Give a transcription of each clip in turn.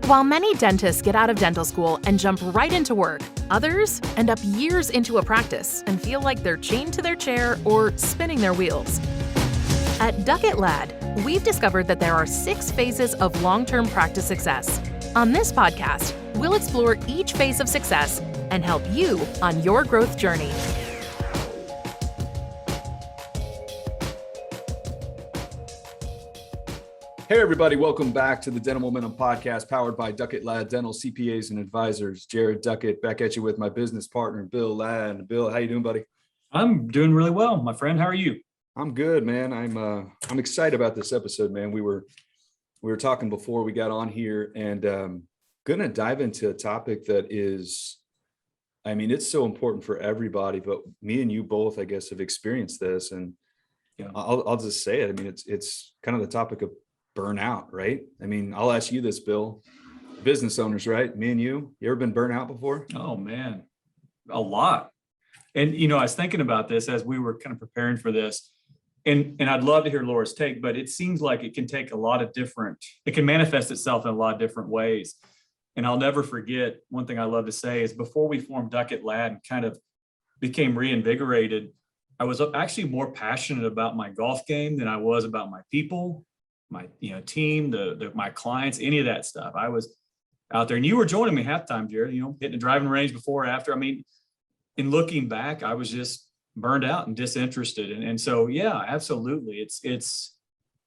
While many dentists get out of dental school and jump right into work, others end up years into a practice and feel like they're chained to their chair or spinning their wheels. At Duckett Ladd, we've discovered that there are 6 phases of long-term practice success. On this podcast, we'll explore each phase of success and help you on your growth journey. Hey everybody, welcome back to the Dental Momentum Podcast powered by Duckett Ladd Dental CPAs and Advisors. Jared Duckett back at you with my business partner, Bill Ladd. Bill, how you doing, buddy? I'm doing really well, my friend. How are you? I'm good, man. I'm excited about this episode, man. We were talking before we got on here, and gonna dive into a topic that is, it's so important for everybody, but me and you both, I guess, have experienced this, and yeah, I'll just say it. It's kind of the topic of burnout, right? I'll ask you this, Bill. Business owners, right? Me and you ever been burnt out before? Oh man, a lot. And I was thinking about this as we were kind of preparing for this, and I'd love to hear Laura's take, but it seems like it can take it can manifest itself in a lot of different ways. And I'll never forget, one thing I love to say is before we formed Duckett Ladd and kind of became reinvigorated, I was actually more passionate about my golf game than I was about my people, my team, my clients, any of that stuff. I was out there, and you were joining me half the time, Jared, hitting the driving range before or after. In looking back, I was just burned out and disinterested. And so, yeah, absolutely.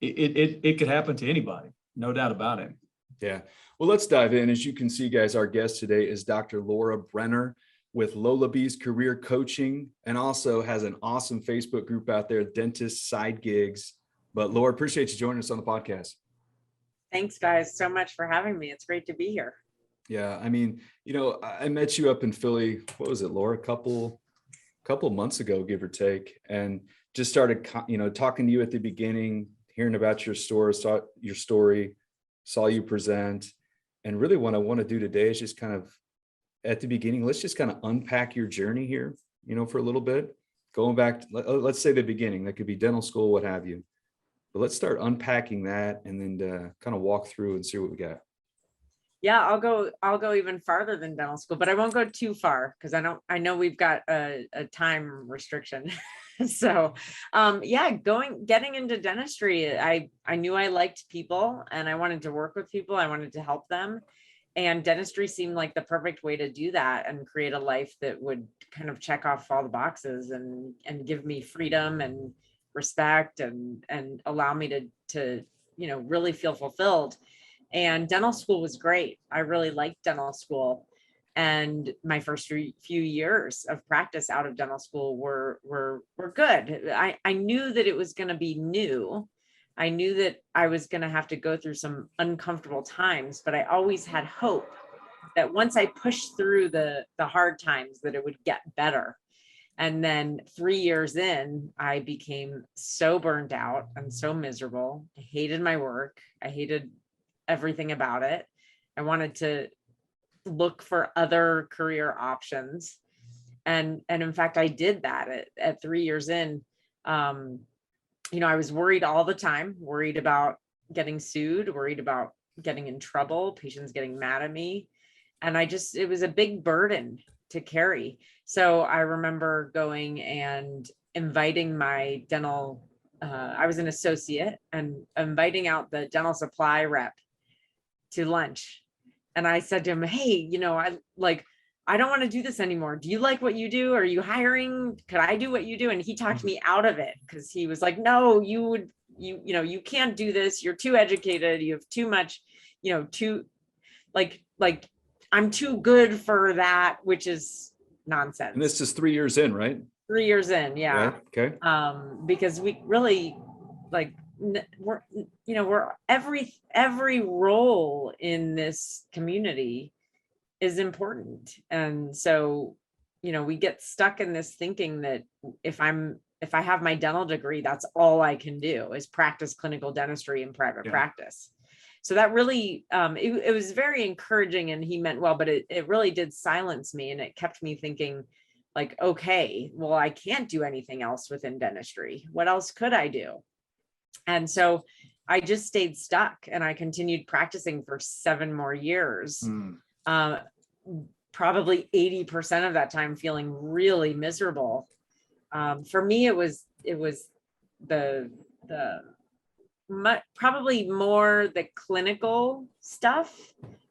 It could happen to anybody. No doubt about it. Yeah. Well, let's dive in. As you can see, guys, our guest today is Dr. Laura Brenner with Lola B's Career Coaching, and also has an awesome Facebook group out there, Dentist Side Gigs. But Laura, appreciate you joining us on the podcast. Thanks, guys, so much for having me. It's great to be here. Yeah, I met you up in Philly. What was it, Laura? A couple months ago, give or take, and just started, talking to you at the beginning, hearing about your story, saw you present, and really what I want to do today is just kind of at the beginning. Let's just kind of unpack your journey here, for a little bit, going back. Let's say the beginning. That could be dental school, what have you. But let's start unpacking that, and then kind of walk through and see what we got. Yeah, I'll go even farther than dental school, but I won't go too far because I know we've got a time restriction. So, getting into dentistry, I knew I liked people and I wanted to work with people. I wanted to help them, and dentistry seemed like the perfect way to do that and create a life that would kind of check off all the boxes and give me freedom and respect and allow me to really feel fulfilled. And dental school was great. I really liked dental school, and my first few years of practice out of dental school were good. I knew that it was going to be new. I knew that I was going to have to go through some uncomfortable times, but I always had hope that once I pushed through the hard times that it would get better. And then 3 years in, I became so burned out and so miserable. I hated my work. I hated everything about it. I wanted to look for other career options. And in fact, I did that at 3 years in. I was worried all the time, worried about getting sued, worried about getting in trouble, patients getting mad at me. And it was a big burden to carry. So I remember going and inviting my dental, I was an associate, and inviting out the dental supply rep to lunch. And I said to him, hey, I don't want to do this anymore. Do you like what you do? Are you hiring? Could I do what you do? And he talked me out of it because he was like, no, you can't do this. You're too educated. You have too much, I'm too good for that, which is nonsense. And this is 3 years in, right? 3 years in. Yeah. Right. Okay. Because we really we're every role in this community is important. And so, we get stuck in this thinking that if I have my dental degree, that's all I can do is practice clinical dentistry in private practice. So that really, it was very encouraging, and he meant well, but it really did silence me, and it kept me thinking like, okay, well, I can't do anything else within dentistry. What else could I do? And so I just stayed stuck, and I continued practicing for 7 more years. Probably 80% of that time feeling really miserable. For me, it was the probably more the clinical stuff.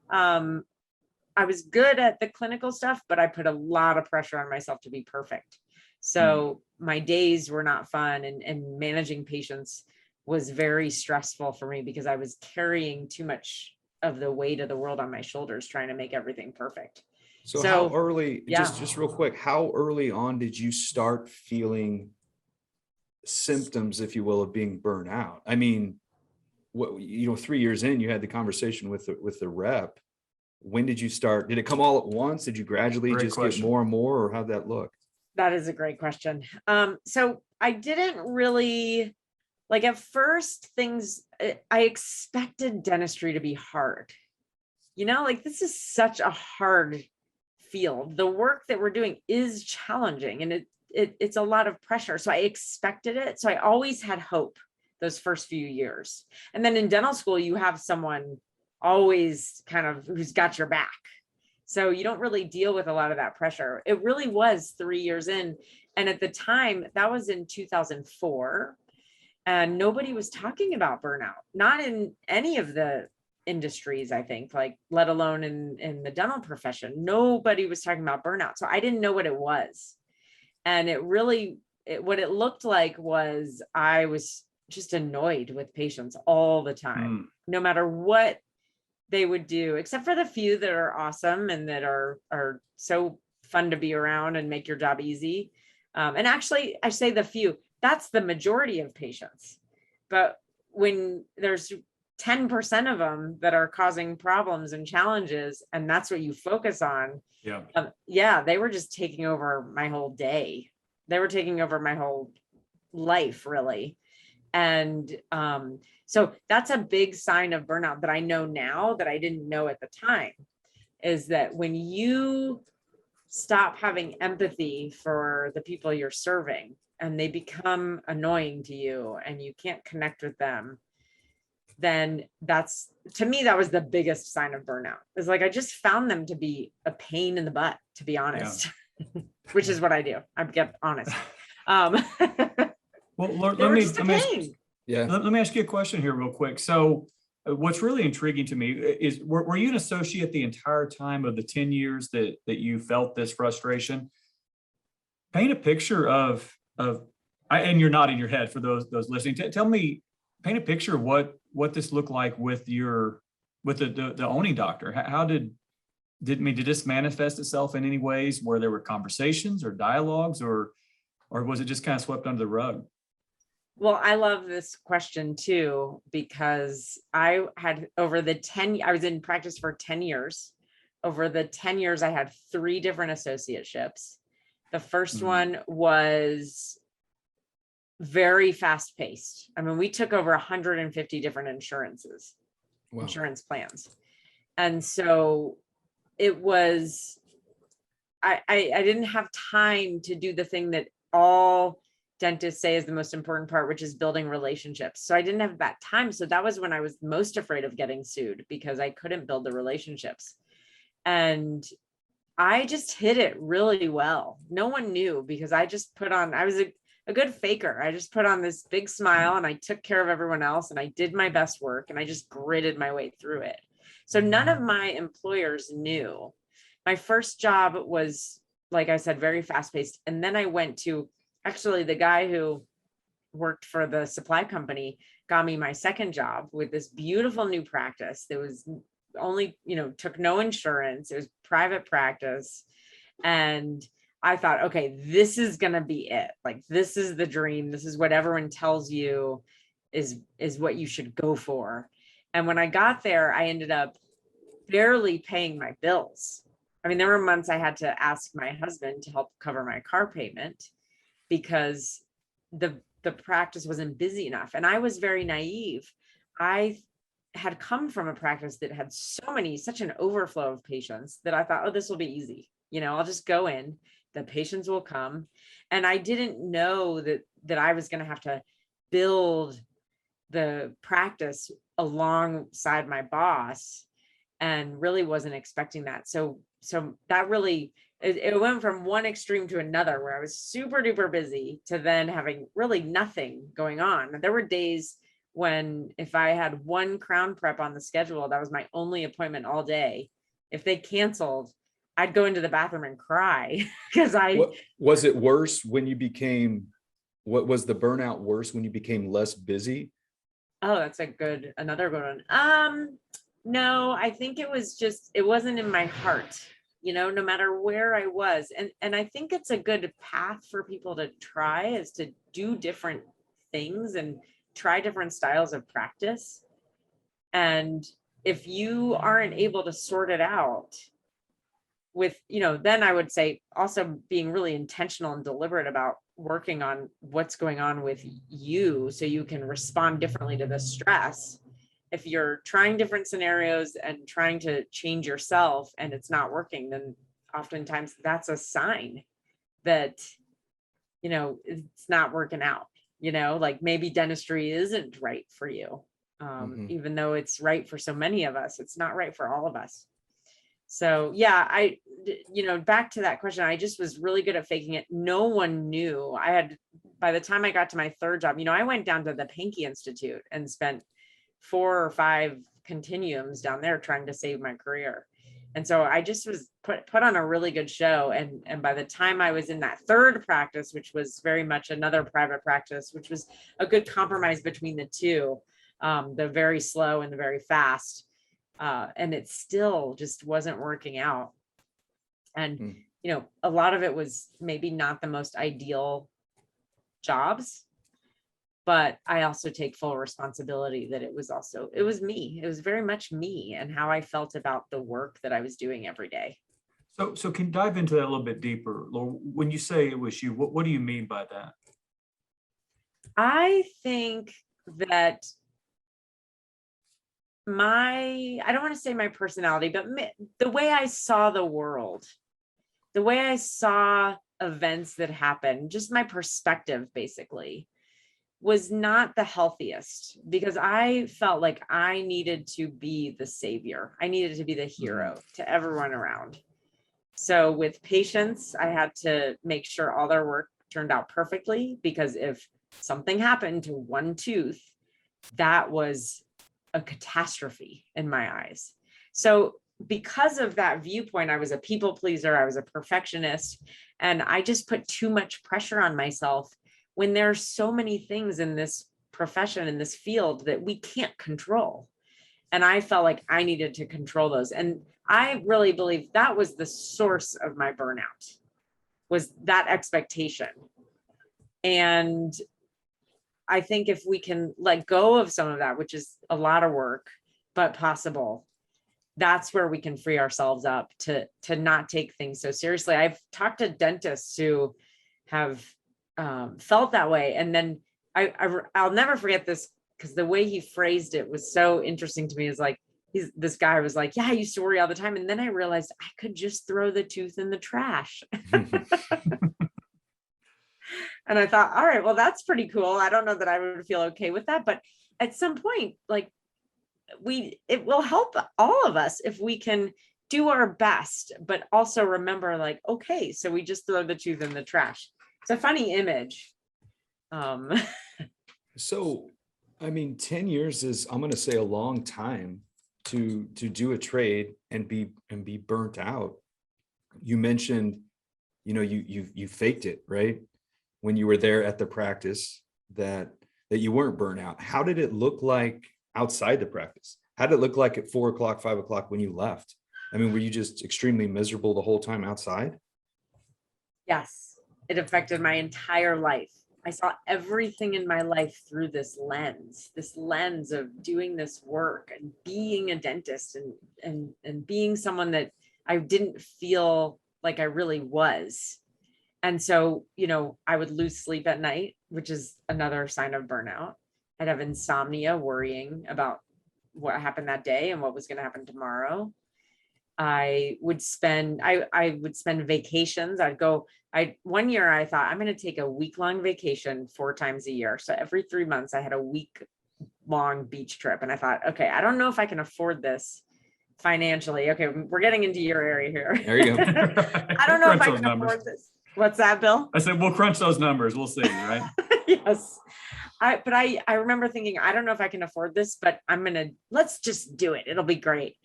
I was good at the clinical stuff, but I put a lot of pressure on myself to be perfect. So my days were not fun, and managing patients was very stressful for me because I was carrying too much of the weight of the world on my shoulders, trying to make everything perfect. So how early, just real quick, how early on did you start feeling symptoms, if you will, of being burnt out? I mean, 3 years in, you had the conversation with the rep. When did you start? Did it come all at once? Did you gradually get more and more, or how'd that look? That is a great question. So I didn't really, like, at first I expected dentistry to be hard. Like, this is such a hard field. The work that we're doing is challenging, and it's a lot of pressure. So I expected it. So I always had hope those first few years. And then in dental school, you have someone always kind of who's got your back. So you don't really deal with a lot of that pressure. It really was 3 years in. And at the time, that was in 2004. And nobody was talking about burnout, not in any of the industries, I think, like, let alone in the dental profession. Nobody was talking about burnout. So I didn't know what it was. And what it looked like was I was just annoyed with patients all the time, no matter what they would do, except for the few that are awesome and that are so fun to be around and make your job easy. And actually, I say the few, that's the majority of patients. But when there's 10% of them that are causing problems and challenges, and that's what you focus on. They were just taking over my whole day. They were taking over my whole life, really. And so that's a big sign of burnout that I know now that I didn't know at the time, is that when you stop having empathy for the people you're serving and they become annoying to you and you can't connect with them, then to me, that was the biggest sign of burnout. It's like, I just found them to be a pain in the butt, to be honest, which is what I do. I get honest. Well, let me ask you a question here real quick. So what's really intriguing to me is, were you an associate the entire time of the 10 years that you felt this frustration? Paint a picture of and you're nodding your head for those listening. Tell me, paint a picture of what this looked like with the owning doctor. How did this manifest itself in any ways where there were conversations or dialogues, or was it just kind of swept under the rug? Well, I love this question too, because I was in practice for 10 years. Over the 10 years, I had 3 different associateships. The first one was very fast paced. I mean, we took over 150 different insurance plans. And so it was, I didn't have time to do the thing that all dentists say is the most important part, which is building relationships. So I didn't have that time. So that was when I was most afraid of getting sued, because I couldn't build the relationships. And I just hid it really well. No one knew, because I just I was a good faker. I just put on this big smile and I took care of everyone else and I did my best work and I just gritted my way through it. So none of my employers knew. My first job was, like I said, very fast paced. And then I went to, actually, the guy who worked for the supply company got me my second job with this beautiful new practice that was only, took no insurance. It was private practice. And I thought, okay, this is going to be it. Like, this is the dream. This is what everyone tells you is what you should go for. And when I got there, I ended up barely paying my bills. I mean, there were months I had to ask my husband to help cover my car payment because the practice wasn't busy enough. And I was very naive. I had come from a practice that had such an overflow of patients that I thought, oh, this will be easy. I'll just go in, the patients will come. And I didn't know that I was going to have to build the practice alongside my boss and really wasn't expecting that. So that really, it went from one extreme to another where I was super duper busy to then having really nothing going on. And there were days when if I had one crown prep on the schedule, that was my only appointment all day. If they canceled, I'd go into the bathroom and cry because What was it worse when you became, what was the burnout worse when you became less busy? Oh, that's another good one. No, I think it was just, it wasn't in my heart, no matter where I was. And I think it's a good path for people to try is to do different things and try different styles of practice. And if you aren't able to sort it out with, then I would say also being really intentional and deliberate about working on what's going on with you so you can respond differently to the stress. If you're trying different scenarios and trying to change yourself and it's not working, then oftentimes that's a sign that, it's not working out, like maybe dentistry isn't right for you. Even though it's right for so many of us, it's not right for all of us. So yeah, back to that question, I just was really good at faking it. No one knew. By the time I got to my third job, I went down to the Pankey Institute and spent 4 or 5 continuums down there trying to save my career. And so I just was put on a really good show. And by the time I was in that third practice, which was very much another private practice, which was a good compromise between the two, the very slow and the very fast. And it still just wasn't working out. And, a lot of it was maybe not the most ideal jobs, but I also take full responsibility that it was me. It was very much me and how I felt about the work that I was doing every day. So can you dive into that a little bit deeper, Laura? When you say it was you, what do you mean by that? I think that I don't want to say my personality, but the way I saw the world, the way I saw events that happened, just my perspective basically was not the healthiest because I felt like I needed to be the savior. I needed to be the hero to everyone around. So with patients, I had to make sure all their work turned out perfectly because if something happened to one tooth, that was a catastrophe in my eyes. So because of that viewpoint, I was a people pleaser, I was a perfectionist, and I just put too much pressure on myself when there's so many things in this profession, in this field that we can't control. And I felt like I needed to control those. And I really believe that was the source of my burnout, was that expectation. And I think if we can let go of some of that, which is a lot of work, but possible, that's where we can free ourselves up to not take things so seriously. I've talked to dentists who have felt that way. And then I'll never forget this because the way he phrased it was so interesting to me. Is like, this guy was like, yeah, I used to worry all the time. And then I realized I could just throw the tooth in the trash. And I thought, all right, well, that's pretty cool. I don't know that I would feel okay with that. But at some point, like it will help all of us if we can do our best, but also remember like, okay, so we just throw the tooth in the trash. It's a funny image. So, I mean, 10 years is, I'm going to say, a long time to do a trade and be burnt out. You mentioned, you faked it, right? When you were there at the practice that you weren't burnt out. How did it look like outside the practice? How did it look like at 4 o'clock, 5 o'clock when you left? I mean, were you just extremely miserable the whole time outside? Yes, it affected my entire life. I saw everything in my life through this lens of doing this work and being a dentist and being someone that I didn't feel like I really was. And so, I would lose sleep at night, which is another sign of burnout. I'd have insomnia, worrying about what happened that day and what was going to happen tomorrow. I would spend vacations. One year I thought I'm going to take a week-long vacation 4 times a year. So every 3 months I had a week long beach trip. And I thought, okay, I don't know if I can afford this financially. Okay, we're getting into your area here. There you go. I don't know if I can afford this. What's that, Bill? I said, we'll crunch those numbers. We'll see, right? Yes. I remember thinking, I don't know if I can afford this, but let's just do it. It'll be great.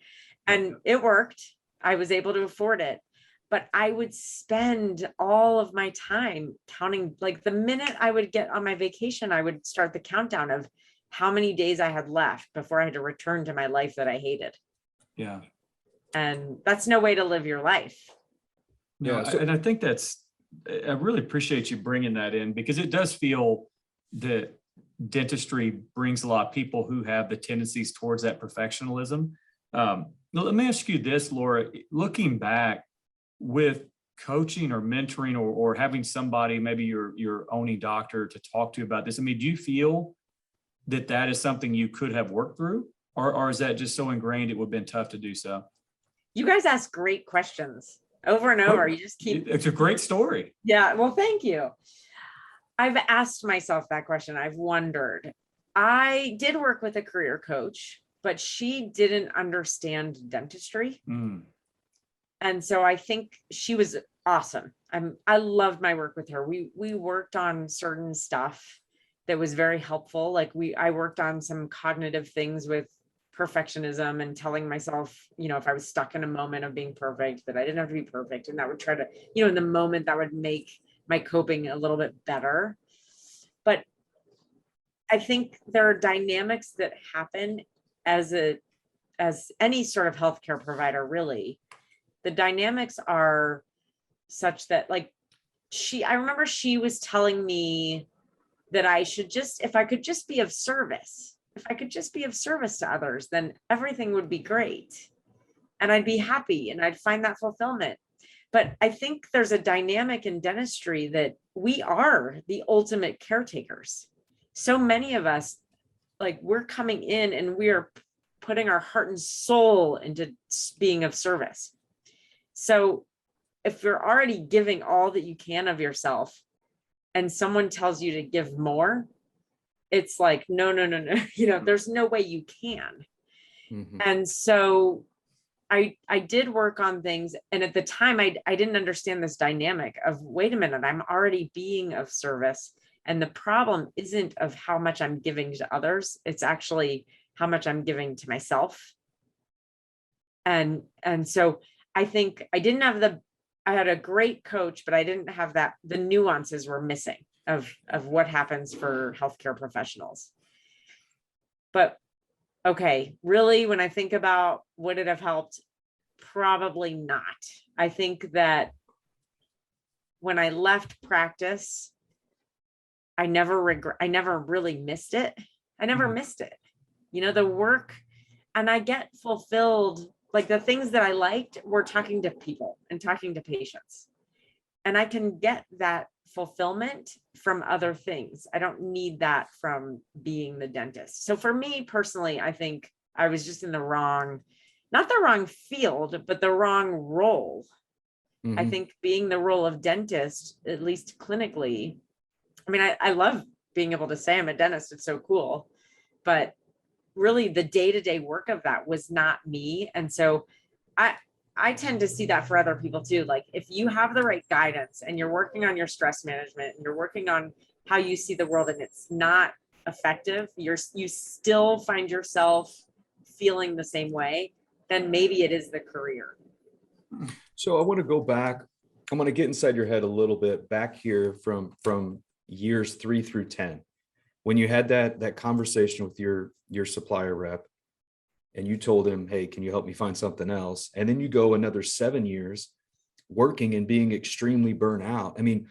And it worked. I was able to afford it. But I would spend all of my time counting, like the minute I would get on my vacation, I would start the countdown of how many days I had left before I had to return to my life that I hated. Yeah. And that's no way to live your life. No, Yeah, so- and I think I really appreciate you bringing that in, because it does feel that dentistry brings a lot of people who have the tendencies towards that perfectionism. Let me ask you this, Laura, looking back with coaching or mentoring or having somebody, maybe your owning doctor, to talk to you about this. I mean, do you feel that is something you could have worked through, or is that just so ingrained it would have been tough to do so? You guys ask great questions over and over. You just keep. It's a great story. Yeah. Well, thank you. I've asked myself that question. I've wondered. I did work with a career coach, but she didn't understand dentistry. And so I think she was awesome. I loved my work with her. We worked on certain stuff that was very helpful. Like I worked on some cognitive things with perfectionism and telling myself, if I was stuck in a moment of being perfect, that I didn't have to be perfect. And that would try to, in the moment, that would make my coping a little bit better. But I think there are dynamics that happen as any sort of healthcare provider, really. The dynamics are such that, like, I remember she was telling me that I should if I could just be of service, to others, then everything would be great. And I'd be happy and I'd find that fulfillment. But I think there's a dynamic in dentistry that we are the ultimate caretakers. So many of us, like, we're coming in and we are putting our heart and soul into being of service. So if you're already giving all that you can of yourself and someone tells you to give more, it's like, no, there's no way you can. Mm-hmm. And so I did work on things. And at the time, I didn't understand this dynamic of, wait a minute, I'm already being of service. And the problem isn't of how much I'm giving to others. It's actually how much I'm giving to myself. And so I think I had a great coach, but I didn't have that. The nuances were missing of what happens for healthcare professionals. But okay, really, when I think about would it have helped, probably not. I think that when I left practice, I never really missed it. I never missed it. The work, and I get fulfilled. Like, the things that I liked were talking to people and talking to patients. And I can get that fulfillment from other things. I don't need that from being the dentist. So for me personally, I think I was just in not the wrong field, but the wrong role. Mm-hmm. I think being the role of dentist, at least clinically, I mean, I love being able to say I'm a dentist. It's so cool. But really the day-to-day work of that was not me. And so I tend to see that for other people too. Like, if you have the right guidance and you're working on your stress management and you're working on how you see the world and it's not effective, you still find yourself feeling the same way, then maybe it is the career. So I want to go back. I'm going to get inside your head a little bit back here from years 3 through 10. When you had that conversation with your supplier rep and you told him, hey, can you help me find something else? And then you go another 7 years working and being extremely burnt out. I mean,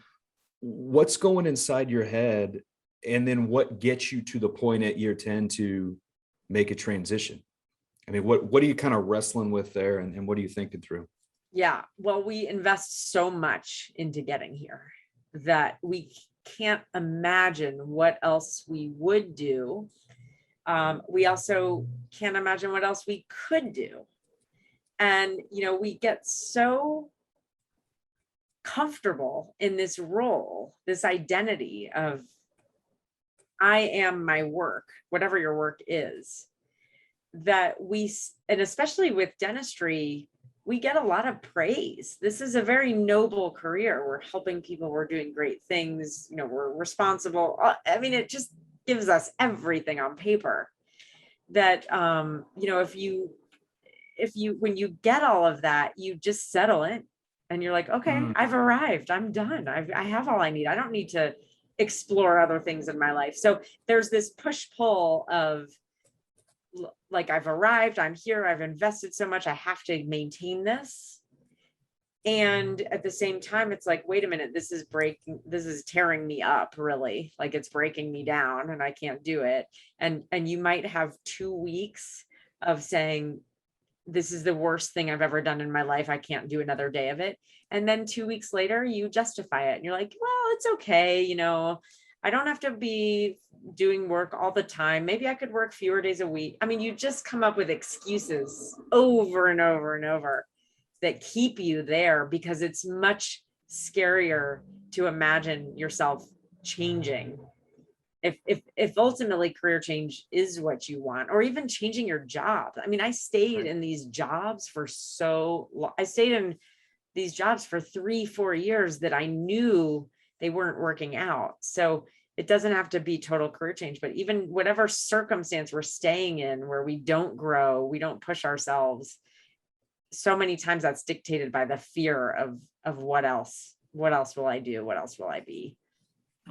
what's going inside your head? And then what gets you to the point at year 10 to make a transition? I mean, what are you kind of wrestling with there? And what are you thinking through? Yeah, well, we invest so much into getting here that we can't imagine what else we would do. We also can't imagine what else we could do. And, we get so comfortable in this role, this identity of I am my work, whatever your work is, that and especially with dentistry, we get a lot of praise. This is a very noble career. We're helping people. We're doing great things. We're responsible. I mean, it just gives us everything on paper that, when you get all of that, you just settle in and you're like, okay, I've arrived. I'm done. I have all I need. I don't need to explore other things in my life. So there's this push pull of like, I've arrived, I'm here, I've invested so much, I have to maintain this. And at the same time, it's like, wait a minute, this is tearing me up, really. Like, it's breaking me down and I can't do it. And you might have 2 weeks of saying, this is the worst thing I've ever done in my life. I can't do another day of it. And then 2 weeks later, you justify it and you're like, well, it's okay. I don't have to be doing work all the time. Maybe I could work fewer days a week. I mean, you just come up with excuses over and over and over that keep you there, because it's much scarier to imagine yourself changing. If ultimately career change is what you want, or even changing your job. I mean, I stayed in these jobs for so long. I stayed in these jobs for 3-4 years that I knew they weren't working out. So it doesn't have to be total career change, but even whatever circumstance we're staying in where we don't grow, we don't push ourselves, so many times that's dictated by the fear of what else will I do? What else will I be?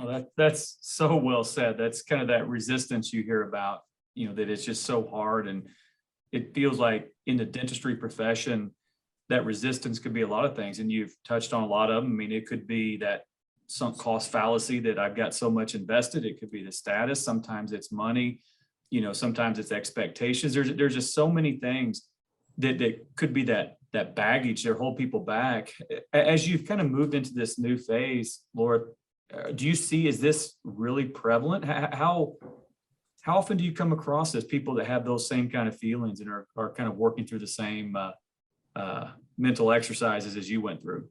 Oh, that's so well said. That's kind of that resistance you hear about, that it's just so hard. And it feels like in the dentistry profession, that resistance could be a lot of things. And you've touched on a lot of them. I mean, it could be that sunk cost fallacy that I've got so much invested. It could be the status. Sometimes it's money, sometimes it's expectations. There's just so many things that could be that baggage that hold people back. As you've kind of moved into this new phase, Laura, do you see, is this really prevalent? How often do you come across as people that have those same kind of feelings and are kind of working through the same mental exercises as you went through?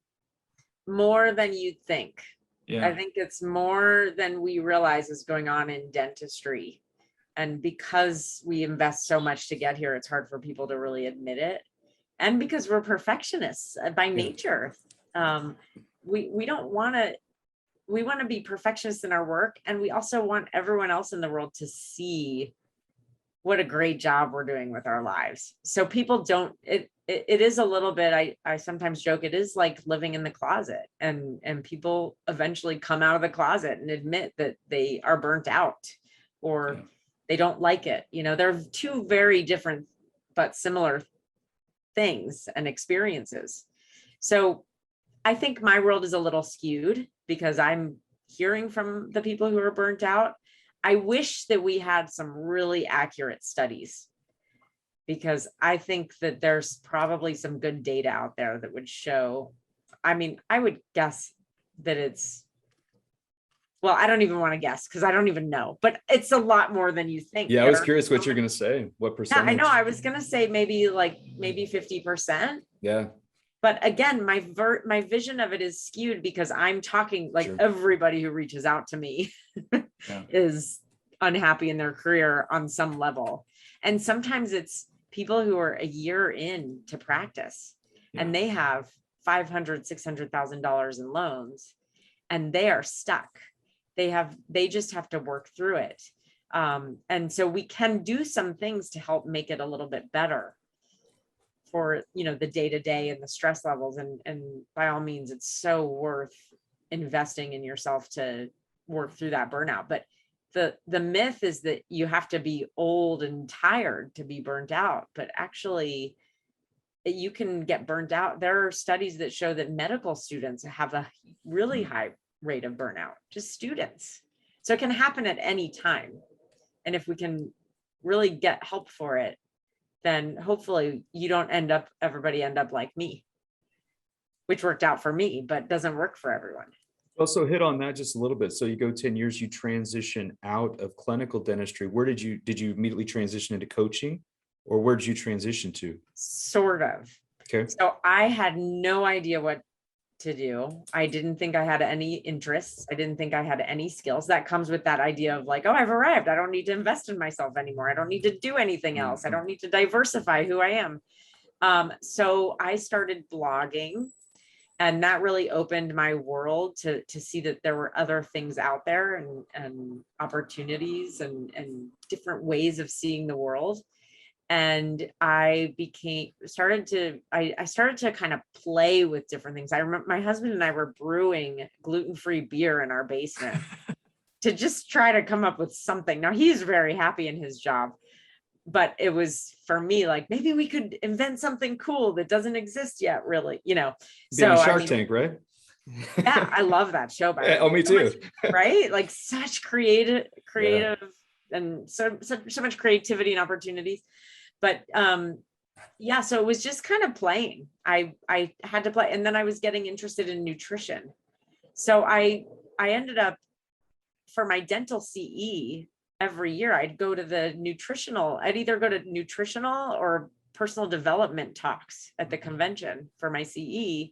More than you'd think. Yeah. I think it's more than we realize is going on in dentistry. And because we invest so much to get here, it's hard for people to really admit it. And because we're perfectionists by nature, we don't want to. We want to be perfectionists in our work, and we also want everyone else in the world to see what a great job we're doing with our lives. So people don't. It is a little bit. I sometimes joke it is like living in the closet, and people eventually come out of the closet and admit that they are burnt out or they don't like it. They're two very different but similar things and experiences. So I think my world is a little skewed because I'm hearing from the people who are burnt out. I wish that we had some really accurate studies, because I think that there's probably some good data out there that would show. I mean, I would guess that I don't even want to guess because I don't even know, but it's a lot more than you think. Yeah, I was curious what you're going to say. What percentage? Yeah, I know. I was going to say maybe 50%. Yeah. But again, my vision of it is skewed because I'm talking like everybody who reaches out to me is unhappy in their career on some level. And sometimes it's people who are a year in to practice and they have $500,000, $600,000 in loans and they are stuck. They just have to work through it. And so we can do some things to help make it a little bit better for the day-to-day and the stress levels, and by all means it's so worth investing in yourself to work through that burnout. But the myth is that you have to be old and tired to be burnt out, but actually you can get burnt out. There are studies that show that medical students have a really high rate of burnout, just students. So it can happen at any time, and if we can really get help for it, then hopefully everybody end up like me, which worked out for me, but doesn't work for everyone. Also hit on that just a little bit. So you go 10 years, you transition out of clinical dentistry. Where did you immediately transition into coaching, or where did you transition to? Sort of. Okay. So I had no idea what to do. I didn't think I had any interests. I didn't think I had any skills. That comes with that idea of like, oh, I've arrived. I don't need to invest in myself anymore. I don't need to do anything else. I don't need to diversify who I am. So I started blogging, and that really opened my world to see that there were other things out there, and opportunities and different ways of seeing the world. And I started to kind of play with different things. I remember my husband and I were brewing gluten-free beer in our basement to just try to come up with something. Now he's very happy in his job, but it was for me like, maybe we could invent something cool that doesn't exist yet, really, Be So on Shark Tank, right? Yeah, I love that show. By the way. Oh, me too. Right? Like such creative, and so much creativity and opportunities. But yeah, so it was just kind of playing. I had to play, and then I was getting interested in nutrition. So I ended up, for my dental CE, every year I'd go to I'd either go to nutritional or personal development talks at the convention for my CE.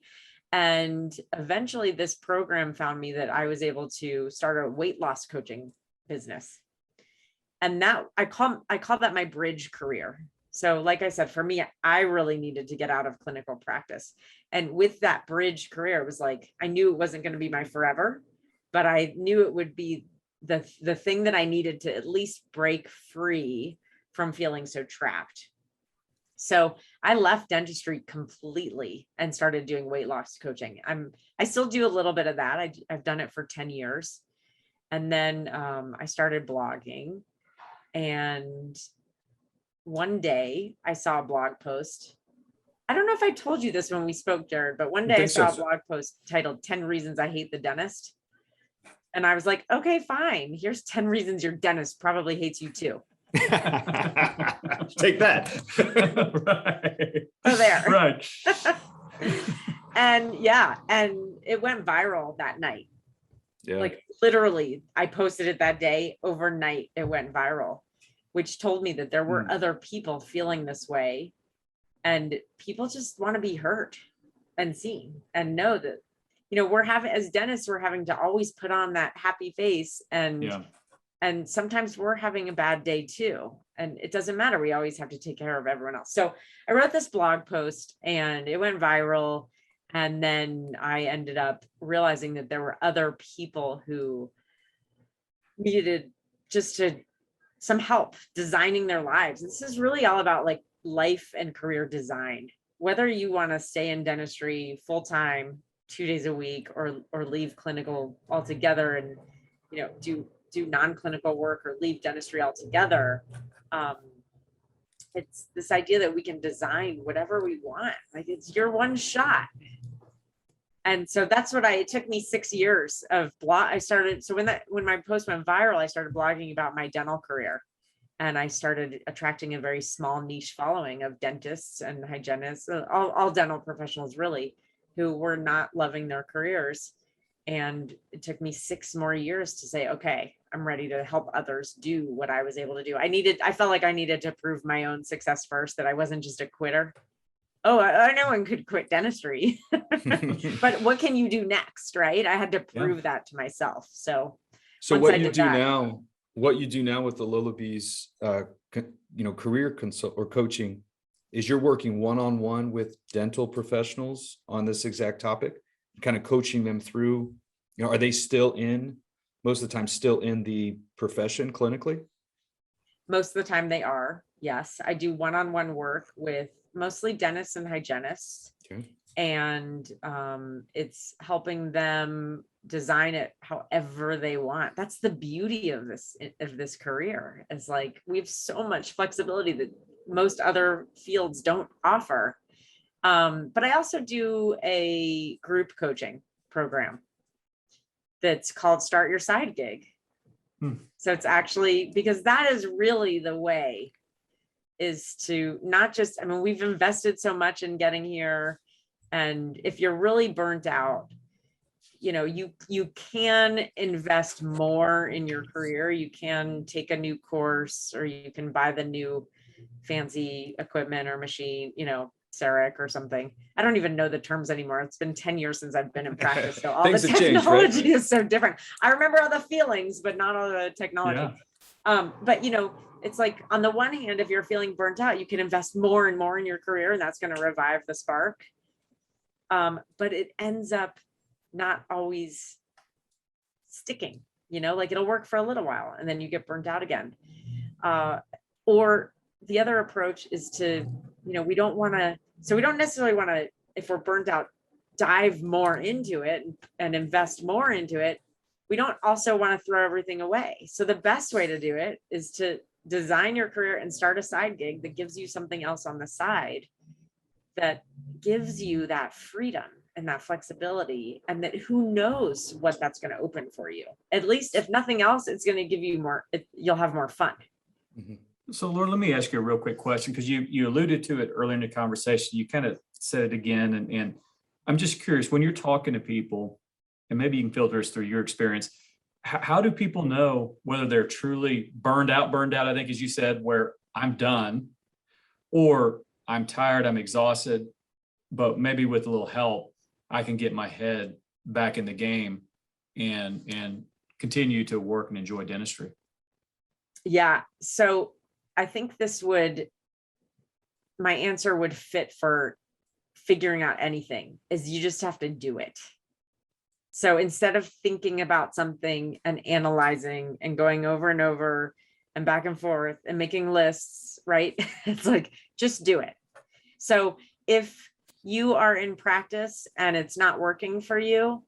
And eventually this program found me that I was able to start a weight loss coaching business. And that I call that my bridge career. So like I said, for me, I really needed to get out of clinical practice. And with that bridge career, it was like, I knew it wasn't going to be my forever, but I knew it would be the thing that I needed to at least break free from feeling so trapped. So I left dentistry completely and started doing weight loss coaching. I still do a little bit of that. I've done it for 10 years. And then I started blogging, and one day I saw a blog post. I don't know if I told you this when we spoke, Jared, but one day I saw a blog post titled 10 Reasons I Hate the Dentist. And I was like, okay, fine. Here's 10 reasons your dentist probably hates you too. Take that. Right. So there. Right. And yeah, and it went viral that night. Yeah. Like literally, I posted it that day. Overnight, it went viral, which told me that there were other people feeling this way. And people just want to be heard and seen and know that, as dentists, we're having to always put on that happy face, and sometimes we're having a bad day too. And it doesn't matter. We always have to take care of everyone else. So I wrote this blog post and it went viral. And then I ended up realizing that there were other people who needed some help designing their lives. This is really all about like life and career design, whether you want to stay in dentistry full-time 2 days a week, or leave clinical altogether and, do non-clinical work, or leave dentistry altogether. It's this idea that we can design whatever we want. Like it's your one shot. And so that's it took me 6 years of blog. So when my post went viral, I started blogging about my dental career, and I started attracting a very small niche following of dentists and hygienists, all dental professionals really, who were not loving their careers. And it took me 6 more years to say, okay, I'm ready to help others do what I was able to do. I felt like I needed to prove my own success first, that I wasn't just a quitter. Oh, I know one could quit dentistry, but what can you do next? Right. I had to prove that to myself. So what you do now with the Lullabies, career consult or coaching, is you're working one-on-one with dental professionals on this exact topic, kind of coaching them through, are they most of the time still in the profession clinically? Most of the time they are. Yes. I do one-on-one work with mostly dentists and hygienists. Okay. And it's helping them design it however they want. That's the beauty of this career. It's like we have so much flexibility that most other fields don't offer. But I also do a group coaching program that's called Start Your Side Gig. So it's actually, because that is really the way, is to not just, we've invested so much in getting here. And if you're really burnt out, you can invest more in your career. You can take a new course, or you can buy the new fancy equipment or machine, Sarek or something. I don't even know the terms anymore. It's been 10 years since I've been in practice. So all the Things have changed, right? technology is so different. I remember all the feelings, but not all the technology. But it's like on the one hand, if you're feeling burnt out, you can invest more and more in your career, and that's going to revive the spark. But it ends up not always sticking, like it'll work for a little while and then you get burnt out again. Or the other approach is to, we don't necessarily want to, if we're burnt out, dive more into it and invest more into it. We don't also want to throw everything away. So the best way to do it is to design your career and start a side gig that gives you something else on the side that gives you that freedom and that flexibility, and that who knows what that's going to open for you. At least if nothing else, it's going to give you more, you'll have more fun. Mhm. So Laura, let me ask you a real quick question, because you alluded to it earlier in the conversation. You kind of said it again, and I'm just curious, when you're talking to people, and maybe you can filter this through your experience, how do people know whether they're truly burned out, I think, as you said, where I'm done, or I'm tired, I'm exhausted, but maybe with a little help, I can get my head back in the game and continue to work and enjoy dentistry? Yeah. So I think my answer would fit for figuring out anything, is you just have to do it. So instead of thinking about something and analyzing and going over and over and back and forth and making lists, right? It's like, just do it. So if you are in practice and it's not working for you,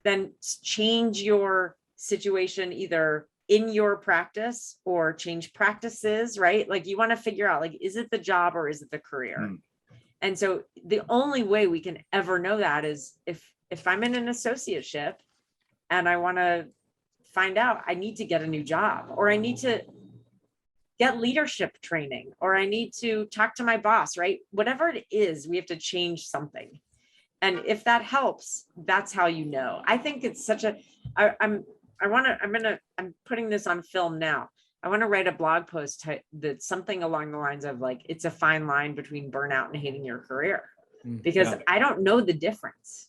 then change your situation either in your practice or change practices, right? Like you want to figure out, like, is it the job or is it the career? And so the only way we can ever know that is if I'm in an associateship and I want to find out, I need to get a new job, or I need to get leadership training, or I need to talk to my boss, right? Whatever it is, we have to change something. And if that helps, that's how you know. I think it's such a, I'm putting this on film now. I want to write a blog post that's something along the lines of like, it's a fine line between burnout and hating your career, because I don't know the difference.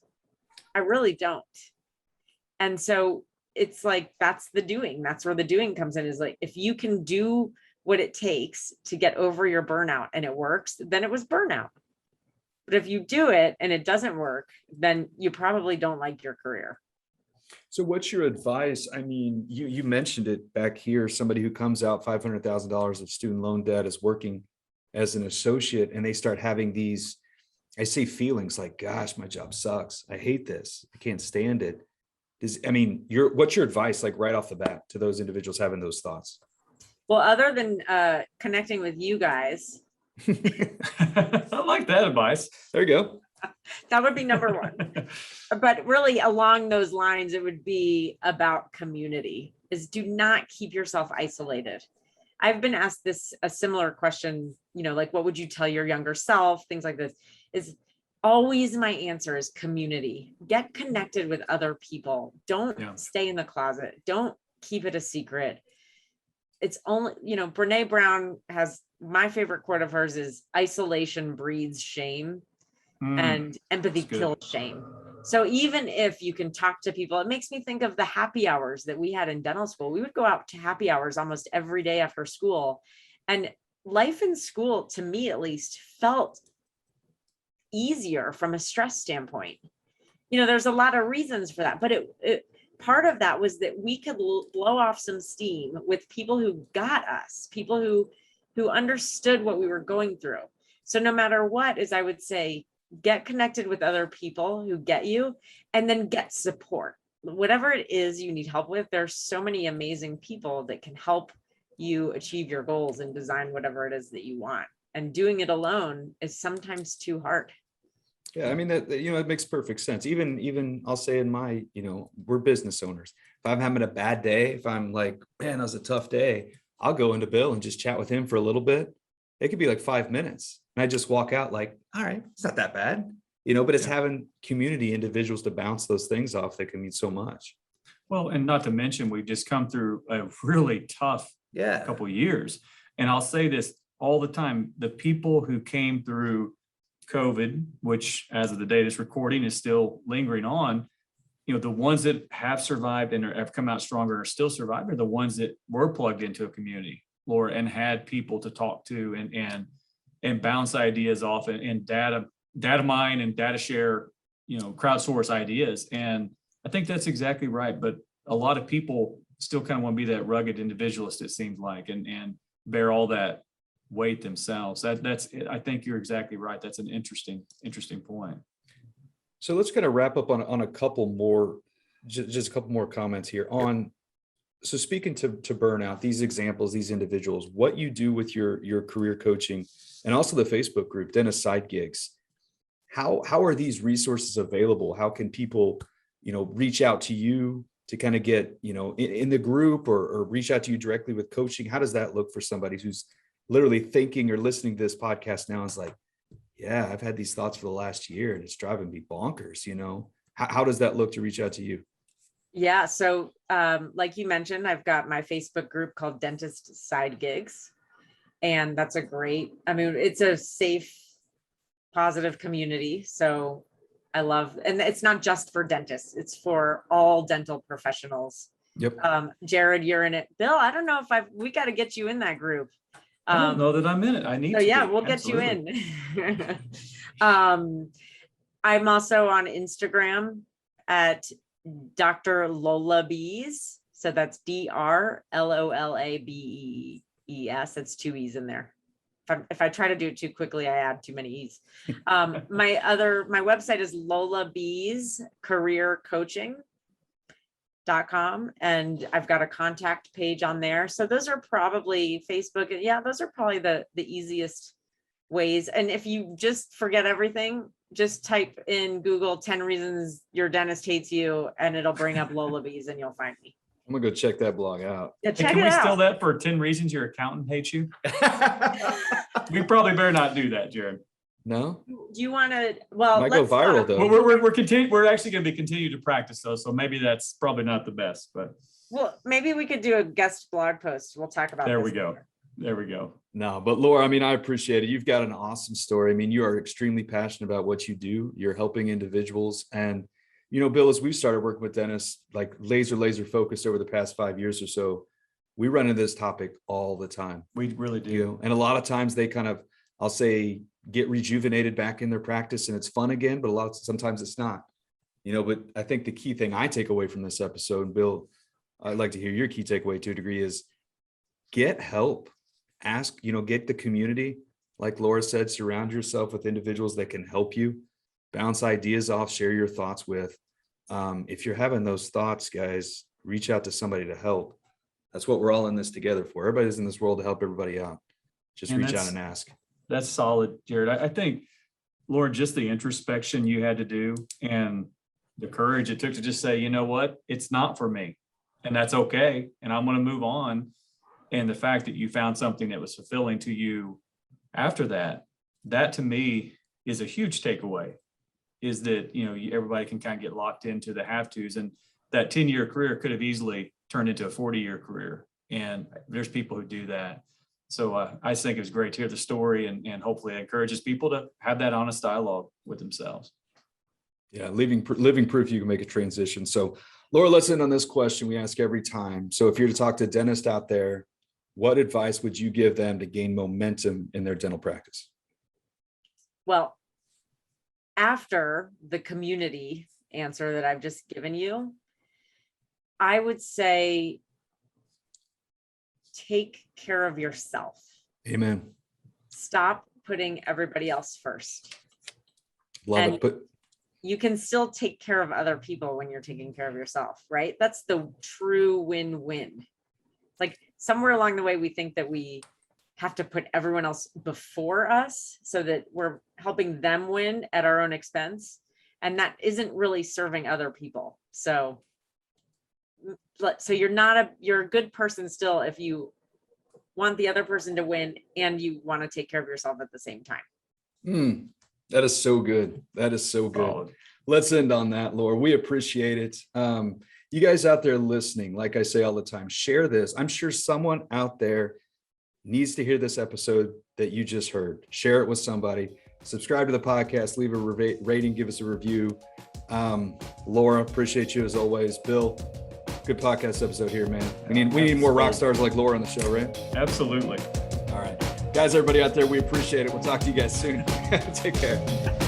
I really don't. And so it's like, that's the doing. That's where the doing comes in, is like, if you can do what it takes to get over your burnout and it works, then it was burnout. But if you do it and it doesn't work, then you probably don't like your career. So what's your advice? I mean, you mentioned it back here, somebody who comes out $500,000 of student loan debt is working as an associate, and they start having these, I say, feelings like, gosh, my job sucks. I hate this. I can't stand it. What's your advice, like right off the bat, to those individuals having those thoughts? Well, other than connecting with you guys. I like that advice. There you go. That would be number one. But really along those lines, it would be about community, is do not keep yourself isolated. I've been asked a similar question, like, what would you tell your younger self? Things like this. Is always my answer is community. Get connected with other people. Don't stay in the closet. Don't keep it a secret. It's only, Brene Brown has, my favorite quote of hers is, isolation breeds shame and empathy kills shame. So even if you can talk to people, it makes me think of the happy hours that we had in dental school. We would go out to happy hours almost every day after school. And life in school, to me at least, felt easier from a stress standpoint. There's a lot of reasons for that, but it part of that was that we could blow off some steam with people who got us, people who understood what we were going through. So no matter what, as I would say, get connected with other people who get you, and then get support. Whatever it is you need help with, there's so many amazing people that can help you achieve your goals and design whatever it is that you want. And doing it alone is sometimes too hard. Yeah, I mean, that it makes perfect sense. Even I'll say in my, we're business owners. If I'm having a bad day, if I'm like, man, that was a tough day, I'll go into Bill and just chat with him for a little bit. It could be like 5 minutes. And I just walk out like, all right, it's not that bad, but it's having community individuals to bounce those things off that can mean so much. Well, and not to mention, we've just come through a really tough couple of years. And I'll say this all the time, the people who came through COVID, which as of the day this recording is still lingering on, the ones that have survived and have come out stronger and are still surviving are the ones that were plugged into a community, Laura, and had people to talk to and bounce ideas off and data mine and data share, crowdsource ideas. And I think that's exactly right. But a lot of people still kind of want to be that rugged individualist, it seems like, and bear all that weight themselves. That's I think you're exactly right. That's an interesting point. So let's kind of wrap up on a couple more, just a couple more comments here on. So speaking to burnout, these examples, these individuals, what you do with your career coaching and also the Facebook group, Dentist Side Gigs, how are these resources available? How can people, reach out to you to kind of get, in the group or reach out to you directly with coaching? How does that look for somebody who's literally thinking or listening to this podcast now and is like, yeah, I've had these thoughts for the last year and it's driving me bonkers, How does that look to reach out to you? Yeah. So like you mentioned, I've got my Facebook group called Dentist Side Gigs. And that's it's a safe, positive community. So I love, and it's not just for dentists, it's for all dental professionals. Yep. Jared, you're in it. Bill, I don't know if we got to get you in that group. I don't know that I'm in it. I need so to. Yeah, we'll Absolutely. get you in. I'm also on Instagram at Dr. Lola Bees. So that's DRLOLABEES. That's 2 E's in there. If I try to do it too quickly, I add too many E's. My website is lolabeescareercoaching.com, and I've got a contact page on there. So those are probably Facebook. Yeah, those are probably the easiest ways. And if you just forget everything, just type in Google 10 reasons your dentist hates you, and it'll bring up Lola Bees and you'll find me. I'm gonna go check that blog out. Yeah, Hey, check can it we out. steal that for 10 reasons your accountant hates you? We probably better not do that, Jared. No, Do you want to? Well, might go let's viral Well, though. we're actually going to be continue to practice those, so maybe that's probably not the best, but Well, maybe we could do a guest blog post. We'll talk about there this we go. later. There we go. No, but Laura, I appreciate it. You've got an awesome story. You are extremely passionate about what you do. You're helping individuals. And, Bill, as we've started working with dentists, like laser focused over the past 5 years or so, we run into this topic all the time. We really do. And a lot of times they kind of, I'll say, get rejuvenated back in their practice and it's fun again, but sometimes it's not, but I think the key thing I take away from this episode, Bill, I'd like to hear your key takeaway to a degree, is get help. Ask, get the community. Like Laura said, surround yourself with individuals that can help you bounce ideas off, share your thoughts with. If you're having those thoughts, guys, reach out to somebody to help. That's what we're all in this together for. Everybody's in this world to help everybody out. Just reach out and ask. That's solid, Jared. I think, Laura, just the introspection you had to do and the courage it took to just say, you know what, it's not for me. And that's okay. And I'm going to move on. And the fact that you found something that was fulfilling to you after that to me is a huge takeaway, is that, everybody can kind of get locked into the have-tos, and that 10-year career could have easily turned into a 40-year career. And there's people who do that. So I just think it was great to hear the story, and hopefully it encourages people to have that honest dialogue with themselves. Yeah, living proof you can make a transition. So Laura, let's end on this question we ask every time. So if you're to talk to a dentist out there, what advice would you give them to gain momentum in their dental practice? Well, after the community answer that I've just given you, I would say take care of yourself. Amen. Stop putting everybody else first. Love it. But you can still take care of other people when you're taking care of yourself, right? That's the true win-win. Like somewhere along the way, we think that we have to put everyone else before us so that we're helping them win at our own expense. And that isn't really serving other people. So you're a good person still if you want the other person to win and you want to take care of yourself at the same time. That is so good. That is so good. Solid. Let's end on that, Laura. We appreciate it. You guys out there listening, like I say all the time, share this. I'm sure someone out there needs to hear this episode that you just heard. Share it with somebody. subscribe to the podcast, leave a rating, give us a review. Laura, appreciate you as always. Bill, good podcast episode here, man. We need more rock stars like Laura on the show, right? Absolutely. All right. Guys, everybody out there, we appreciate it. We'll talk to you guys soon. Take care.